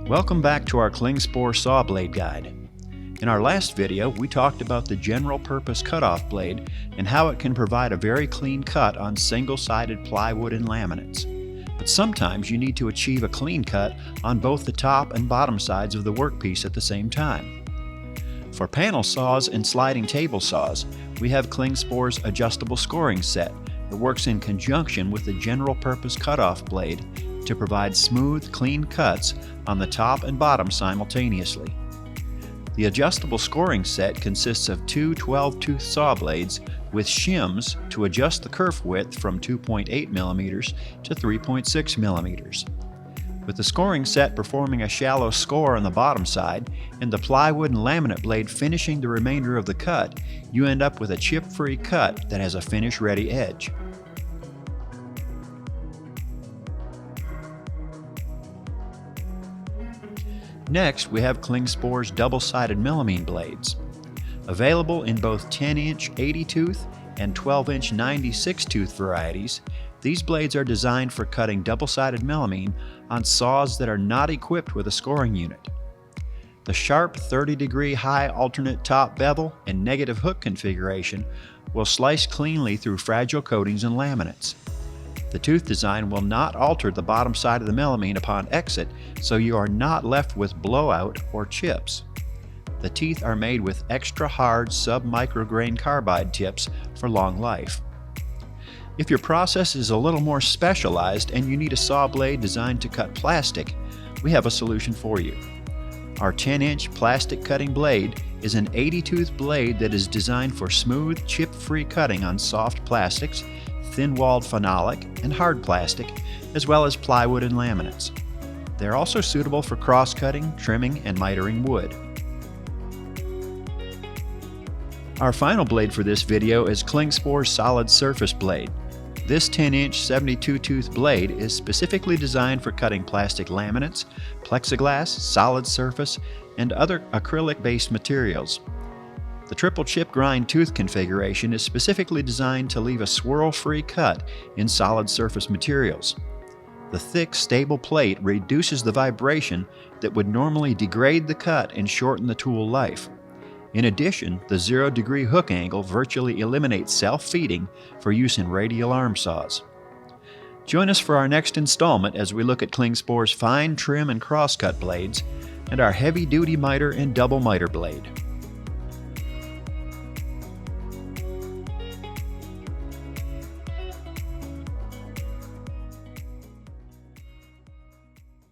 Welcome back to our Klingspor saw blade guide. In our last video, we talked about the general purpose cutoff blade and how it can provide a very clean cut on single-sided plywood and laminates. But sometimes you need to achieve a clean cut on both the top and bottom sides of the workpiece at the same time. For panel saws and sliding table saws, we have Klingspor's adjustable scoring set that works in conjunction with the general purpose cutoff blade to provide smooth, clean cuts on the top and bottom simultaneously. The adjustable scoring set consists of two 12-tooth saw blades with shims to adjust the kerf width from 2.8 mm to 3.6 mm. With the scoring set performing a shallow score on the bottom side and the plywood and laminate blade finishing the remainder of the cut, you end up with a chip-free cut that has a finish-ready edge. Next, we have Klingspor's double-sided melamine blades. Available in both 10-inch 80-tooth and 12-inch 96-tooth varieties, these blades are designed for cutting double-sided melamine on saws that are not equipped with a scoring unit. The sharp 30-degree high alternate top bevel and negative hook configuration will slice cleanly through fragile coatings and laminates. The tooth design will not alter the bottom side of the melamine upon exit, so you are not left with blowout or chips. The teeth are made with extra hard sub-micrograin carbide tips for long life. If your process is a little more specialized and you need a saw blade designed to cut plastic, we have a solution for you. Our 10-inch plastic cutting blade is an 80-tooth blade that is designed for smooth, chip-free cutting on soft plastics, thin-walled phenolic, and hard plastic, as well as plywood and laminates. They're also suitable for cross-cutting, trimming, and mitering wood. Our final blade for this video is Klingspor's solid surface blade. This 10-inch 72-tooth blade is specifically designed for cutting plastic laminates, plexiglass, solid surface, and other acrylic-based materials. The triple chip grind tooth configuration is specifically designed to leave a swirl-free cut in solid surface materials. The thick, stable plate reduces the vibration that would normally degrade the cut and shorten the tool life. In addition, the 0-degree hook angle virtually eliminates self-feeding for use in radial arm saws. Join us for our next installment as we look at Klingspor's fine trim and crosscut blades and our heavy-duty miter and double miter blade.